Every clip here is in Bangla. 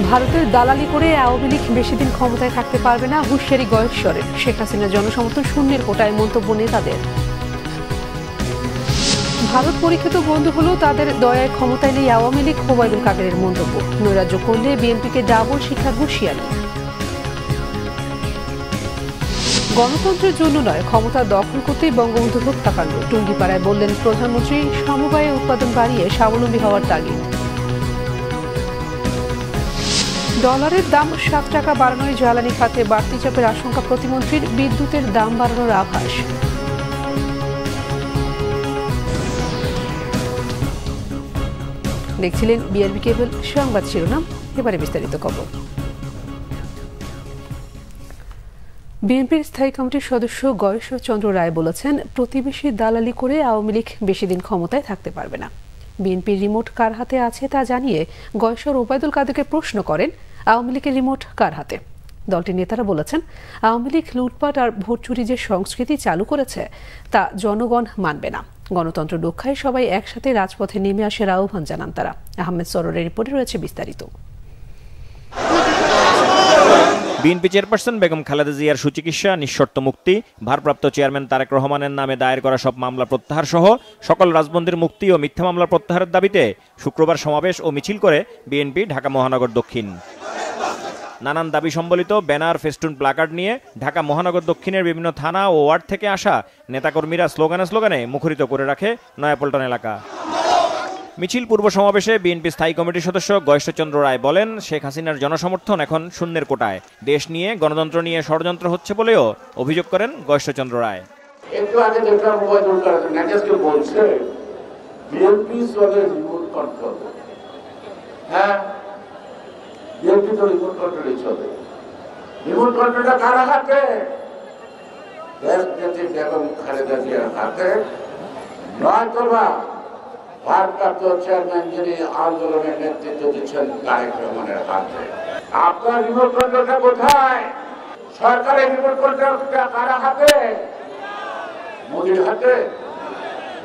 ভারতের দালালি করে আওয়ামী লীগ বেশি দিন ক্ষমতায় থাকতে পারবে না, হুঁশিয়ারি গয়েশ্বরের। শেখ হাসিনার জনসমর্থন শূন্যের কোটায় মন্তব্য নেতাদের। ভারত পরীক্ষিত বন্ধু হলেও তাদের দয়ায় ক্ষমতায় নেই আওয়ামী লীগ, ওবায়দুল কাদেরের মন্তব্য। নৈরাজ্য করলে বিএনপিকে ডাবল শিক্ষার হুঁশিয়ারি। গণতন্ত্রের জন্য নয়, ক্ষমতা দখল করতেই বঙ্গবন্ধু হত্যাকাণ্ড। টুঙ্গিপাড়ায় বললেন প্রধানমন্ত্রী, সমবায়ে উৎপাদন বাড়িয়ে স্বাবলম্বী হওয়ার তাগিদ। ডলারের দাম 7 টাকা বাড়ানোয় জ্বালানি খাতে বাড়তি চাপের আশঙ্কা প্রতিমন্ত্রীর। বিদ্যুতের দাম বাড়ানোর আভাস। দেখছিলেন বিআরবি কেবল সংবাদ শিরোনাম, এবারে বিস্তারিত খবর। বিএনপির স্থায়ী কমিটির সদস্য গয়েশ্বর চন্দ্র রায় বলেছেন, প্রতিবেশী দালালি করে আওয়ামী লীগ বেশি দিন ক্ষমতায় থাকতে পারবে না। বিএনপির রিমোট কার হাতে আছে তা জানিয়ে গয়েশ্বর ওবায়দুল কাদেরকে প্রশ্ন করেন, আওয়ামী লীগের রিমোট কার হাতে? দলটির নেতারা বলেছেন, আওয়ামী লীগ লুটপাট আর ভোট চুরি যে সংস্কৃতি চালু করেছে তা জনগণ মানবে না। গণতন্ত্র রক্ষায় সবাই একসাথে রাজপথে নেমে আসার আহ্বান জানান তারা। আহমেদ সরোরের রিপোর্টে রয়েছে বিস্তারিত। বিএনপি চেয়ারপারসন বেগম খালেদা জিয়ার সুচিকিৎসা, নিঃশর্ত মুক্তি, ভারপ্রাপ্ত চেয়ারম্যান তারেক রহমানের নামে দায়ের করা সব মামলা প্রত্যাহার সহ সকল রাজবন্দির মুক্তি ও মিথ্যা মামলা প্রত্যাহারের দাবিতে শুক্রবার সমাবেশ ও মিছিল করে বিএনপি ঢাকা মহানগর দক্ষিণ। নানান দাবি সম্বলিত ব্যানার, ফেস্টুন, প্লাকার্ড নিয়ে ঢাকা মহানগর দক্ষিণের বিভিন্ন থানা ও ওয়ার্ড থেকে আসা নেতাকর্মীরা স্লোগানে মুখরিত করে রাখে নয়াপল্টন এলাকা। মিছিল পূর্ব সমাবেশে বিএনপি স্থায়ী কমিটির সদস্য গয়েশ্বর চন্দ্র রায় বলেন, শেখ হাসিনার জনসমর্থন এখন শূন্যের কোটায়। দেশ নিয়ে, গণতন্ত্র নিয়ে ষড়যন্ত্র হচ্ছে বলেও অভিযোগ করেন গয়েশ্বর চন্দ্র রায়। একটু আগে দেখলাম ওবায়দুল কাদের নাজাসকে বলছে বিএনপি সবে রিমোট কন্ট্রোল। হ্যাঁ, বিএনপি তো রিমোট কন্ট্রোলে চলে। রিমোট কন্ট্রোলটা কার হাতে? দেশ নেত্রী বেগম খালেদা জিয়ার হাতে নয়তো বা ভারপ্রাপ্ত চেয়ারম্যান যিনি আন্দোলনের নেতৃত্ব দিচ্ছেন তারেক রহমানের হাতে। আপনার রিমোট কন্ট্রোলটা কোথায়? সরকারের রিমোট কন্ট্রোলটা কার হাতে? মোদির হাতে,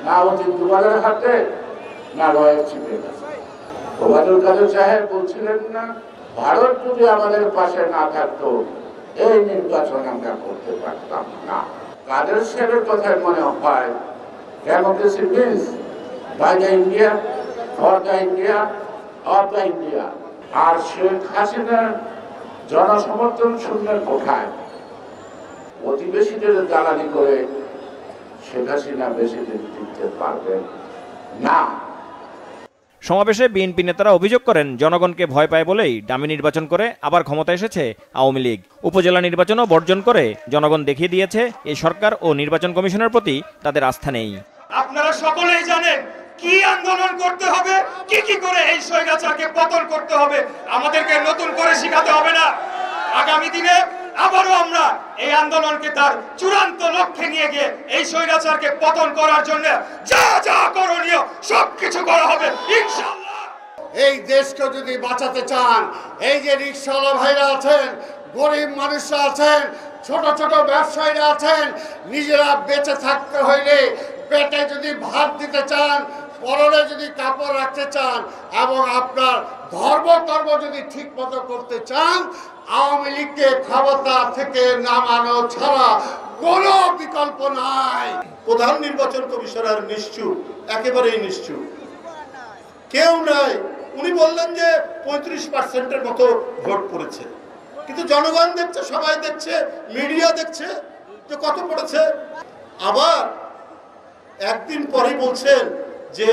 না অজিত দুবালের হাতে, না রয়েল চিফের কাছে? ওবায়দুল কাদের সাহেব বলছিলেন না, ভারত যদি আমাদের পাশে না থাকতো এই নির্বাচন আমরা করতে পারতাম না। কাদের সাহেবের কথায় মনে হয় democracy means by the India, for the India, of the India. আর শেখ হাসিনার জনসমর্থন শূন্যের কোঠায়। প্রতিবেশীদের দালালি করে শেখ হাসিনা বেশি দিন টিকতে পারবেন না। সমাবেশে বিএনপি নেতারা অভিযোগ করেন, জনগণকে ভয় পায় বলেই ডামি নির্বাচন করে আবার ক্ষমতা এসেছে আওয়ামী লীগ। উপজেলা নির্বাচনও বর্জন করে জনগণ দেখিয়ে দিয়েছে এই সরকার ও নির্বাচন কমিশনের প্রতি তাদের আস্থা নেই। আপনারা সকলেই জানেন কি আন্দোলন করতে হবে, কি করে এই স্বৈরাচারকে পতন করতে হবে। আমাদেরকে নতুন করে শিখাতে হবে না। আগামী দিনে আবারও আমরা এই আন্দোলনকে তার চূড়ান্ত লক্ষ্যে নিয়ে গিয়ে এই স্বৈরাচারকে পতন করার জন্য যা যা করণীয় সবকিছু করা হবে ইনশাআল্লাহ। এই দেশকে যদি বাঁচাতে চান, এই যে রিকশাওয়ালা ভাইরা আছেন, গরিব মানুষরা আছেন, ছোট ছোট ব্যবসায়ীরা আছেন, নিজেরা বেঁচে থাকতে হইলে পেটে যদি ভাত দিতে চান, পরনে যদি কাপড় রাখতে চান এবং আপনার ধর্ম যদি ঠিক মতো করতে চান, আওয়ামী লীগকে ক্ষমতা থেকে নামানো ছাড়া কোনো বিকল্প নাই। প্রধান নির্বাচন কমিশনার নিশ্চুপ, একেবারেই নিশ্চুপ, কেউ নাই। উনি বললেন যে 35% মতো ভোট পড়েছে, কিন্তু জনগণ দেখছে, সবাই দেখছে, মিডিয়া দেখছে যে কত পড়েছে। আবার একদিন পরে বলছেন যে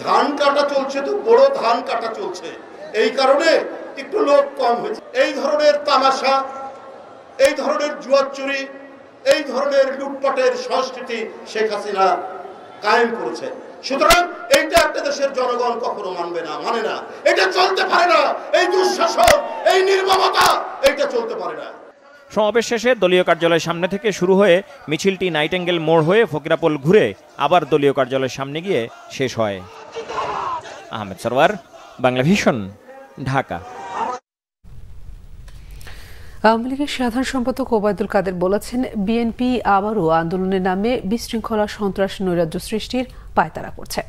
ধান কাটা চলছে, তো বড় ধান কাটা চলছে, এই কারণে একটু লোক কম হয়েছে। এই ধরনের তামাশা, এই ধরনের জুয়া চুরি, এই ধরনের লুটপাটের সংস্কৃতি শেখ হাসিনা কায়েম করেছে। সুতরাং এইটা একটা দেশের জনগণ কখনো মানবে না, মানে না। এটা চলতে পারে না। এই দুঃশাসন, এই নির্মমতা, এইটা চলতে পারে না। সমাবেশ শেষে দলীয় কার্যালয়ের সামনে থেকে শুরু হয়ে মিছিলটি নাইটেঙ্গেল মোড় হয়ে ফকিরাপোল ঘুরে আবার দলীয় কার্যালয়ের সামনে গিয়ে শেষ হয়। আহমেদ সরওয়ার, বাংলা ভিশন, ঢাকা। আওয়ামী লীগের সাধারণ সম্পাদক ওবায়দুল কাদের বলেছেন, বিএনপি আবারও আন্দোলনের নামে বিশৃঙ্খলা, সন্ত্রাস, নৈরাজ্য সৃষ্টির পায়তারা করছে।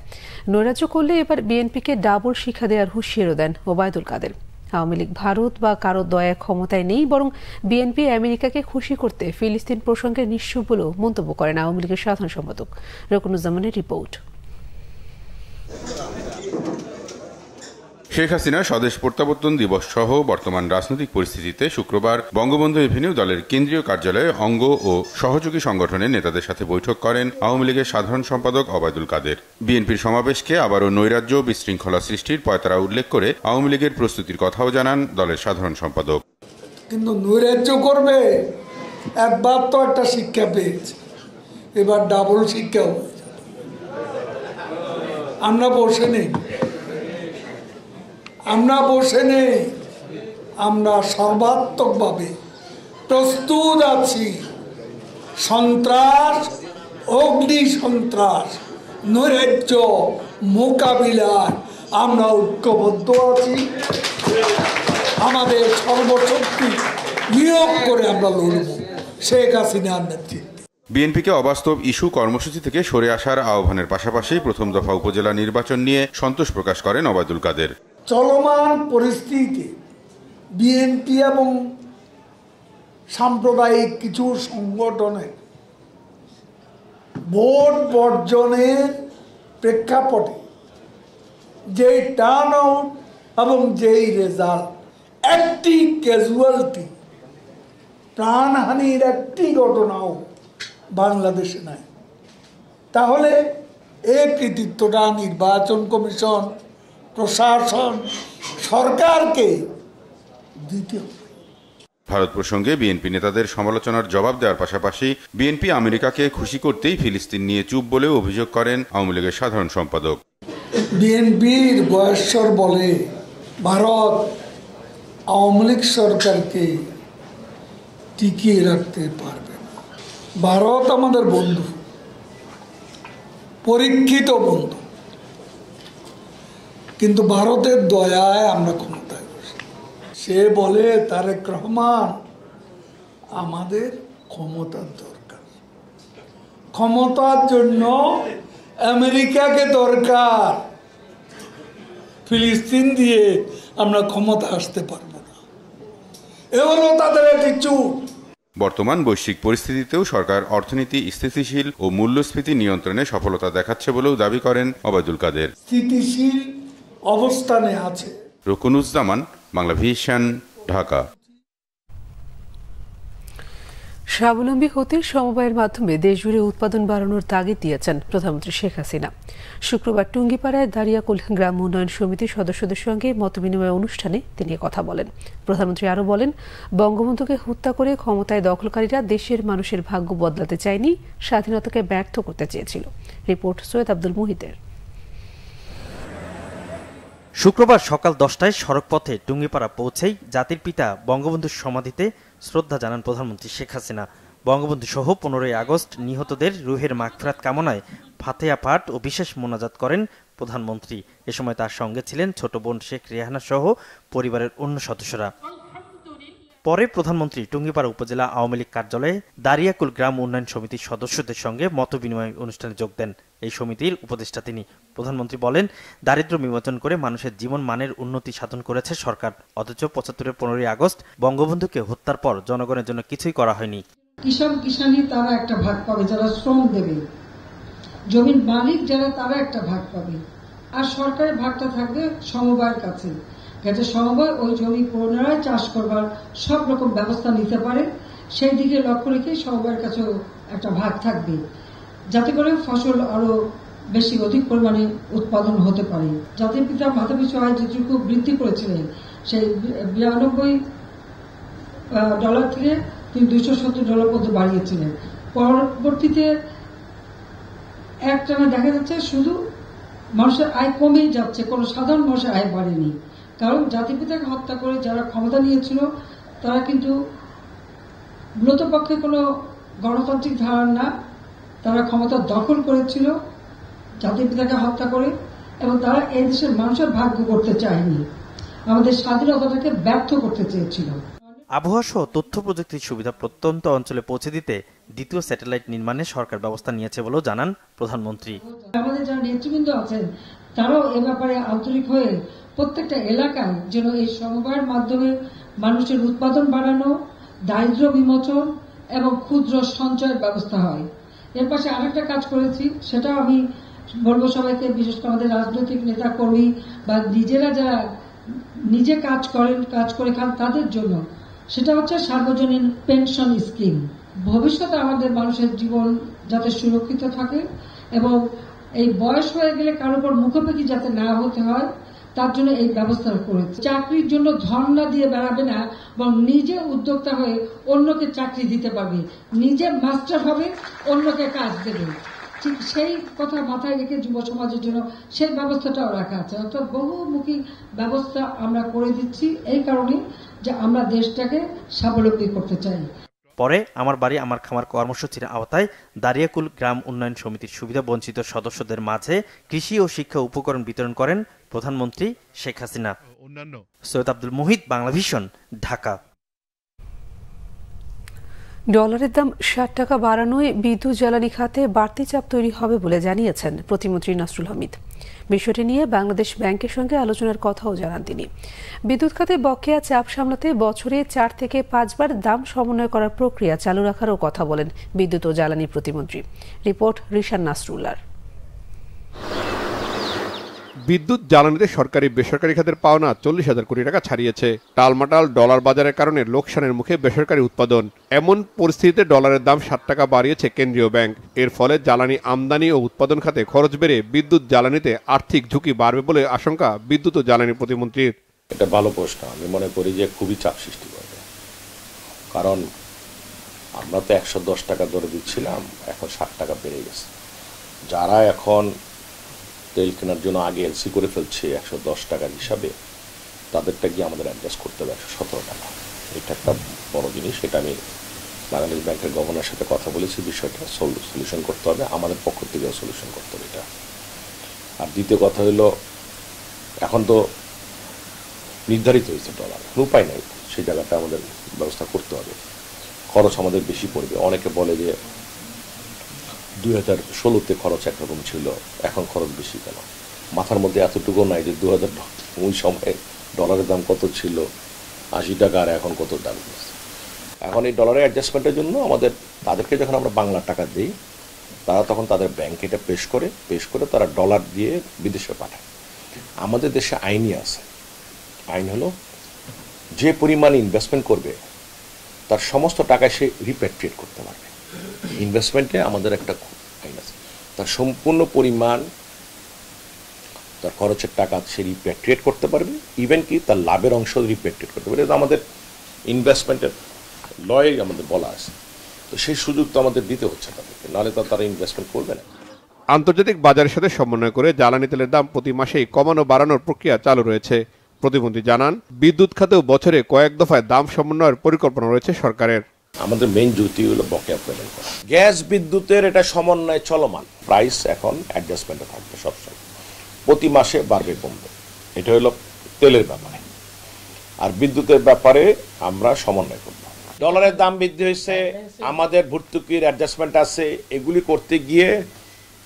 নৈরাজ্য করলে এবার বিএনপিকে ডাবল শিক্ষা দেওয়ার হুঁশিয়ারও দেন ওবায়দুল কাদের। আওয়ামী লীগ ভারত বা কারো দয়া ক্ষমতায় নেই, বরং বিএনপি আমেরিকাকে খুশি করতে ফিলিস্তিন প্রসঙ্গে নিশ্চুপ বলেও মন্তব্য করেন আওয়ামী লীগের সাধারণ সম্পাদক। রকুনুজ্জামানের রিপোর্ট। শেখ হাসিনা স্বদেশ প্রত্যাবর্তন দিবস সহ বর্তমান রাজনৈতিক পরিস্থিতিতে শুক্রবার বঙ্গবন্ধু এভিনিউ দলের কেন্দ্রীয় কার্যালয়ে অঙ্গ ও সহযোগী সংগঠনের নেতাদের সাথে বৈঠক করেন আওয়ামী লীগের সাধারণ সম্পাদক ওবায়দুল কাদের। বিএনপির সমাবেশকে আবারও নৈরাজ্য বিশৃঙ্খলা সৃষ্টির পয়তারা উল্লেখ করে আওয়ামী লীগের প্রস্তুতির কথাও জানান দলের সাধারণ সম্পাদক। কিন্তু নৈরাজ্য করবে, একবার তো একটা শিক্ষা পেয়েছে, এবার ডাবল শিক্ষা হয়েছে। আমরা বসে নেই, আমরা সর্বাত্মকভাবে প্রস্তুত আছি। সন্ত্রাস, অগ্নি সন্ত্রাস, নৈরাজ্য মোকাবিলায় আমরা ঐক্যবদ্ধ আছি। আমাদের সর্বশক্তি নিয়োগ করে আমরা লড়ব শেখ হাসিনার নেতৃত্বে। বিএনপিকে অবাস্তব ইস্যু কর্মসূচি থেকে সরে আসার আহ্বানের পাশাপাশি প্রথম দফা উপজেলা নির্বাচন নিয়ে সন্তোষ প্রকাশ করেন ওবায়দুল কাদের। চলমান পরিস্থিতিতে বিএনপি এবং সাম্প্রদায়িক কিছু সংগঠনের ভোট বর্জনের প্রেক্ষাপটে যেই টার্ন আউট এবং যেই রেজাল্ট, একটি ক্যাজুয়ালিটি, প্রাণহানির একটি ঘটনাও বাংলাদেশে নাই, তাহলে এই কৃতিত্বটা নির্বাচন কমিশন, প্রশাসন, সরকারকে দিতে হবে। ভারত প্রসঙ্গে বিএনপি নেতাদের সমালোচনার জবাব দেওয়ার পাশাপাশি বিএনপি আমেরিকাকে খুশি করতেই ফিলিস্তিন নিয়ে চুপ বলেও অভিযোগ করেন আওয়ামী লীগের সাধারণ সম্পাদক। বিএনপির বয়স্কর বলে ভারত আওয়ামী লীগ সরকারকে টিকিয়ে রাখতে পারবে না। ভারত আমাদের বন্ধু, পরীক্ষিত বন্ধু, কিন্তু ভারতের দয়ায় আমরা ক্ষমতায় বসি। সে বলে তারেক রহমান, আমাদের ক্ষমতার দরকার, ক্ষমতার জন্য আমেরিকাকে দরকার, ফিলিস্তিন দিয়ে আমরা ক্ষমতা আসতে পারবো না। এ হলো তাদের অ্যাটিটিউড। বর্তমান বৈশ্বিক পরিস্থিতিতেও সরকার অর্থনীতি স্থিতিশীল ও মূল্যস্ফীতি নিয়ন্ত্রণে সফলতা দেখাচ্ছে বলেও দাবি করেন ওবায়দুল কাদের। স্থিতিশীল অবস্থানে আছে। রকুনুজ্জামান, বাংলা ভিশন, ঢাকা। স্বাবলম্বী হতে সমবায়ের মাধ্যমে দেশজুড়ে উৎপাদন বাড়ানোর তাগিদ দিয়েছেন প্রধানমন্ত্রী শেখ হাসিনা। শুক্রবার টুঙ্গিপাড়ায় দারিয়াকুল গ্রাম উন্নয়ন সমিতির সদস্যদের সঙ্গে মতবিনিময় অনুষ্ঠানে তিনি কথা বলেন। প্রধানমন্ত্রী আরও বলেন, বঙ্গবন্ধুকে হত্যা করে ক্ষমতায় দখলকারীরা দেশের মানুষের ভাগ্য বদলাতে চায়নি, স্বাধীনতাকে ব্যর্থ করতে চেয়েছিল। রিপোর্ট সৈয়দ আব্দুল মুহিতের। শুক্রবার সকাল 10টায় সড়কপথে টুঙ্গিপাড়া পৌঁছেই জাতির পিতা বঙ্গবন্ধুর সমাধিতে শ্রদ্ধা জানান প্রধানমন্ত্রী শেখ হাসিনা। বঙ্গবন্ধু সহ 15ই আগস্ট নিহতদের রুহের মাগফিরাত কামনায় ফাতিহা পাঠ ও বিশেষ মোনাজাত করেন প্রধানমন্ত্রী। এ সময় তার সঙ্গে ছিলেন ছোট বোন শেখ রেহানা সহ পরিবারের অন্য সদস্যরা। পরে প্রধানমন্ত্রী টুঙ্গিপাড়া উপজেলা আওয়ামী লীগ কার্যালয়ে দারিয়াকুল গ্রাম উন্নয়ন সমিতির সদস্যদের সঙ্গে মতবিনিময় অনুষ্ঠানে যোগ দেন। এই সমিতির উপদেষ্টা তিনি। প্রধানমন্ত্রী বলেন, দারিদ্র্য বিমোচন করে মানুষের জীবন মানের উন্নতি সাধন করেছে সরকার, অথচ 75-এর 15ই আগস্ট বঙ্গবন্ধুকে হত্যার পর জনগণের জন্য কিছুই করা হয়নি। কৃষক কিষানি তারা একটা ভাগ পাবে, যারা শ্রম দেবে, জমির মালিক যারা তারা একটা ভাগ পাবে, আর সরকারের ভাগটা থাকবে সমবায়ের কাছে, যাতে সমবায় ওই জমি পুনরায় চাষ করবার সব রকম ব্যবস্থা নিতে পারে। সেই দিকে লক্ষ্য রেখে সমবায়ের কাছেও একটা ভাগ থাকবে, যাতে করে ফসল আরো বেশি অধিক পরিমাণে উৎপাদন হতে পারে। জাতির পিতা মাথাপিছু আয় যেটুকু বৃদ্ধি করেছিলেন, সেই $92 থেকে তিনি $270 পর্যন্ত বাড়িয়েছিলেন। পরবর্তীতে একটানা দেখা যাচ্ছে শুধু মানুষের আয় কমেই যাচ্ছে, কোনো সাধারণ মানুষের আয় বাড়েনি। কারণ জাতির পিতাকে হত্যা করে যারা ক্ষমতা নিয়েছিল তারা কিন্তু মূলত পক্ষে কোনো গণতান্ত্রিক ধারণা না, তারা ক্ষমতা দখল করেছিল জাতির পিতাকে হত্যা করে, এবং তারা এই দেশের মানুষের ভাগ্য করতে চায়নি, আমাদের স্বাধীনতাটাকে ব্যর্থ করতে চেয়েছিল। আবহাওয়া সহ তথ্য প্রযুক্তির সুবিধা প্রত্যন্ত অঞ্চলে পৌঁছে দিতে দ্বিতীয় স্যাটেলাইট নির্মাণে সরকার ব্যবস্থা নিয়েছে বলেও জানান প্রধানমন্ত্রী। আমাদের যারা নেতৃবৃন্দ আছেন তারাও এ ব্যাপারে আন্তরিক হয়ে প্রত্যেকটা এলাকায় যেন এই সমবায়ের মাধ্যমে মানুষের উৎপাদন বাড়ানো, দারিদ্র্য বিমোচন এবং ক্ষুদ্র সঞ্চয়ের ব্যবস্থা হয়। এর পাশে আরেকটা কাজ করেছি, সেটাও আমি বলবো সবাইকে, বিশেষ করে আমাদের রাজনৈতিক নেতা কর্মী বা নিজেরা যারা নিজে কাজ করে খান তাদের জন্য, সেটা হচ্ছে সার্বজনীন পেনশন স্কিম। ভবিষ্যতে আমাদের মানুষের জীবন যাতে সুরক্ষিত থাকে এবং এই বয়স হয়ে গেলে কারোর উপর মুখোমুখি যাতে না হতে হয়, তার জন্য এই ব্যবস্থা করেছে। চাকরির জন্য ধর্ণা দিয়ে বেড়াবে না, বরং নিজে উদ্যোক্তা হয়ে অন্যকে চাকরি দিতে পারবে, নিজে মাস্টার হবে, অন্যকে কাজ দেবে। ঠিক সেই কথা মাথায় রেখে যুব সমাজের জন্য সেই ব্যবস্থাটাও রাখা আছে। অর্থাৎ বহুমুখী ব্যবস্থা আমরা করে দিচ্ছি এই কারণে যে আমরা দেশটাকে স্বাবলম্বী করতে চাই। পরে আমার বাড়ি আমার খামার কর্মসূচির আওতায় দারিয়াকুল গ্রাম উন্নয়ন সমিতির সুবিধা বঞ্চিত সদস্যদের মাঝে কৃষি ও শিক্ষা উপকরণ বিতরণ করেন প্রধানমন্ত্রী শেখ হাসিনা। সৈয়দ আব্দুল মুহিত, বাংলাভিশন, ঢাকা। ডলারের দাম ৬০ টাকা বাড়ানোয় বিদ্যুৎ জ্বালানি খাতে বাড়তি চাপ তৈরি হবে বলে জানিয়েছেন প্রতিমন্ত্রী নাসরুল হামিদ। বিষয়টি নিয়ে বাংলাদেশ ব্যাংকের সঙ্গে আলোচনার কথাও জানান তিনি। বিদ্যুৎ খাতে বকেয়া চাপ সামলাতে বছরে ৪ থেকে ৫ বার দাম সমন্বয় করার প্রক্রিয়া চালু রাখারও কথা বলেন বিদ্যুৎ ও জ্বালানি প্রতিমন্ত্রী। রিপোর্ট রিশান নাসরুল্লাহর। বিদ্যুৎ জ্বালানিতে সরকারি বেসরকারি খাতের পাওনা ৪০,০০০ কোটি টাকা ছাড়িয়েছে। টালমাটাল ডলার বাজারের কারণে লোকসানের মুখে বেসরকারি উৎপাদন। এমন পরিস্থিতিতে ডলারের দাম ৬০ টাকা বাড়িয়েছে কেন্দ্রীয় ব্যাংক। এর ফলে জ্বালানি আমদানি ও উৎপাদন খাতে খরচ বেড়ে বিদ্যুৎ জ্বালানিতে আর্থিক ঝুঁকি বাড়বে বলে আশঙ্কা বিদ্যুৎ ও জ্বালানি প্রতিমন্ত্রীর। এটা ভালো প্রশ্ন। আমি মনে করি যে খুবই চাপ সৃষ্টি করবে, কারণ আমরা তো ১১০ টাকা দরে দিচ্ছিলাম, এখন ৬০ টাকা বেড়ে গেছে। যারা এখন তেল কেনার জন্য আগে এলসি করে ফেলছে ১১০ টাকার হিসাবে, তাদেরটা গিয়ে আমাদের অ্যাডজাস্ট করতে হবে ১১৭ টাকা। এটা একটা বড় জিনিস। এটা আমি বাংলাদেশ ব্যাংকের গভর্নরের সাথে কথা বলেছি, বিষয়টা সলিউশন করতে হবে, আমাদের পক্ষ থেকে সলিউশন করতে হবে এটা। আর দ্বিতীয় কথা হলো, এখন তো নির্ধারিত হয়েছে ডলার, উপায় নেই, সেই জায়গাটা আমাদের ব্যবস্থা করতে হবে। খরচ আমাদের বেশি পড়বে। অনেকে বলে যে 2016-তে খরচ একরকম ছিল, এখন খরচ বেশি কেন? মাথার মধ্যে এতটুকু নাই যে 2000 ওই সময় ডলারের দাম কত ছিল, 80 টাকা, আর এখন কত দাম। এখন এই ডলারের অ্যাডজাস্টমেন্টের জন্য তাদেরকে যখন আমরা বাংলা টাকা দিই, তারা তখন তাদের ব্যাংকে এটা পেশ করে তারা ডলার দিয়ে বিদেশে পাঠায়। আমাদের দেশে আইনই আছে। আইন হলো, যে পরিমাণ ইনভেস্টমেন্ট করবে তার সমস্ত টাকা সে রিপ্যাট্রিয়েট করতে পারবে। ইনভেস্টমেন্টে আমাদের একটা আইন আছে, তার সম্পূর্ণ পরিমাণ তার খরচের টাকা সে রিপ্যাট্রিয়েট করতে পারবে, ইভেন কি তার লাভের অংশ রিপ্যাট্রিয়েট করতে পারবে। এটা আমাদের ইনভেস্টমেন্টের লয়ে আমাদের বলা আছে। তো সেই সুযোগ তো আমাদের দিতে হচ্ছে তাদেরকে, নাহলে তো তারা ইনভেস্টমেন্ট করবে না। আন্তর্জাতিক বাজারের সাথে সমন্বয় করে জ্বালানি তেলের দাম প্রতি মাসেই কমানো বাড়ানোর প্রক্রিয়া চালু রয়েছে। প্রতিমন্ত্রী জানান, বিদ্যুৎ খাতেও বছরে কয়েক দফায় দাম সমন্বয়ের পরিকল্পনা রয়েছে সরকারের। আমাদের মেইন জুতি হলো বকেয়া পেমেন্ট করা। গ্যাস বিদ্যুতের এটা সমন্বয় চলমান, প্রাইস এখন অ্যাডজাস্টমেন্টে থাকবে সবসময়, প্রতি মাসে বাড়বে কমবে। এটা হলো তেলের ব্যাপারে। আর বিদ্যুতের ব্যাপারে আমরা সমন্বয় করব। ডলারের দাম বৃদ্ধি হয়েছে, আমাদের ভর্তুকির অ্যাডজাস্টমেন্ট আছে, এগুলি করতে গিয়ে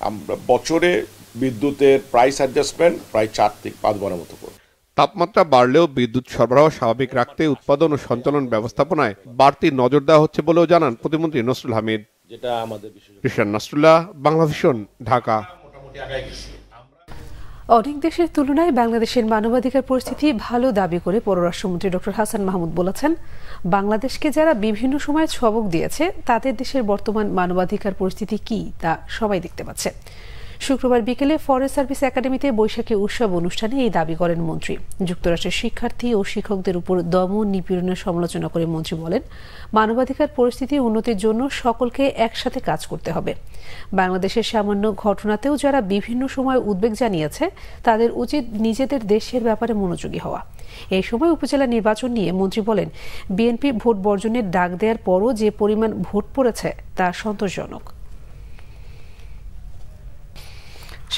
আমরা বছরে বিদ্যুতের প্রাইস অ্যাডজাস্টমেন্ট প্রায় 4 থেকে 5 বারের মতো করব। তাপমাত্রা বাড়লেও বিদ্যুৎ সরবরাহ স্বাভাবিক রাখতে উৎপাদন ও সঞ্চালন ব্যবস্থাপনায় বাড়তি নজর দেওয়া হচ্ছে বলেও জানান প্রতিমন্ত্রী নাসরুল হামিদ। যেটা আমাদের রিশান নাসরুল্লাহ, বাংলাভিশন, ঢাকা। অনেক দেশের তুলনায় বাংলাদেশের মানবাধিকার পরিস্থিতি ভালো দাবি করে পররাষ্ট্রমন্ত্রী ডক্টর হাসান মাহমুদ বলেছেন, বাংলাদেশকে যারা বিভিন্ন সময়ে সবক দিয়েছে তাদের দেশের বর্তমান মানবাধিকার পরিস্থিতি কি তা সবাই দেখতে পাচ্ছে। শুক্রবার বিকেলে ফরেস্ট সার্ভিস একাডেমিতে বৈশাখী উৎসব অনুষ্ঠানে এই দাবি করেন মন্ত্রী। যুক্তরাষ্ট্রের শিক্ষার্থী ও শিক্ষকদের উপর দমন নিপীড়নের সমালোচনা করে মন্ত্রী বলেন, মানবাধিকার পরিস্থিতি উন্নতির জন্য সকলকে একসাথে কাজ করতে হবে। বাংলাদেশের সামান্য ঘটনাতেও যারা বিভিন্ন সময় উদ্বেগ জানিয়েছে তাদের উচিত নিজেদের দেশের ব্যাপারে মনোযোগী হওয়া। এই সময় উপজেলা নির্বাচন নিয়ে মন্ত্রী বলেন, বিএনপি ভোট বর্জনের ডাক দেওয়ার পরও যে পরিমাণ ভোট পড়েছে তা সন্তোষজনক।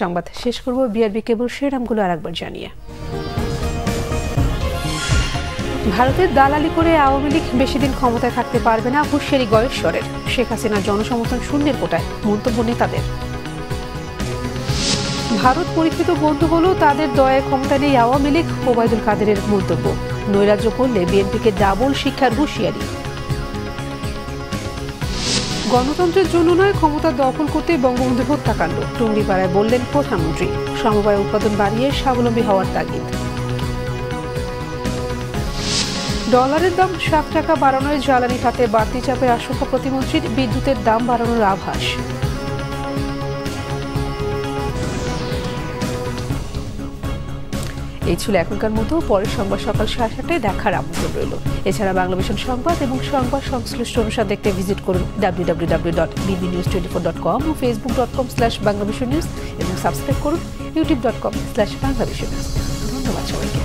সংবাদ শেষ করব বিআরবি কেবল শিরোনামগুলো আরেকবার জানিয়ে। ভারতের দালালি করে আওয়ামী লীগ বেশি দিন ক্ষমতায় থাকতে পারবে না, হুঁশিয়ারি গয়েশ্বরের। শেখ হাসিনার জনসমর্থন শূন্যের কোটায়, মন্তব্য নেতাদের। ভারত পরীক্ষিত বন্ধু হলেও তাদের দয়ায় ক্ষমতা নেই আওয়ামী লীগ, ওবায়দুল কাদেরের মন্তব্য। নৈরাজ্য করলে বিএনপিকে ডাবল শিক্ষার হুঁশিয়ারি। গণতন্ত্রের জন্য নয়, ক্ষমতা দখল করতে বঙ্গবন্ধু হত্যাকাণ্ড, টুঙ্গিপাড়ায় বললেন প্রধানমন্ত্রী। সমবায় উৎপাদন বাড়িয়ে স্বাবলম্বী হওয়ার তাগিদ। ডলারের দাম 7 টাকা বাড়ানোয় জ্বালানি খাতে বাড়তি চাপের আশঙ্কা প্রতিমন্ত্রীর, বিদ্যুতের দাম বাড়ানোর আভাস। এই ছিল এখনকার মতো। পরের সংবাদ সকাল 7:30টায় দেখার আমন্ত্রণ রইল। এছাড়া বাংলাভিশন সংবাদ এবং সংবাদ সংশ্লিষ্ট অনুষ্ঠান দেখতে ভিজিট করুন www.bbnews24.com ও facebook.com/banglavisionnews এবং সাবস্ক্রাইব করুন youtube.com/banglavisionnews। ধন্যবাদ সবাইকে।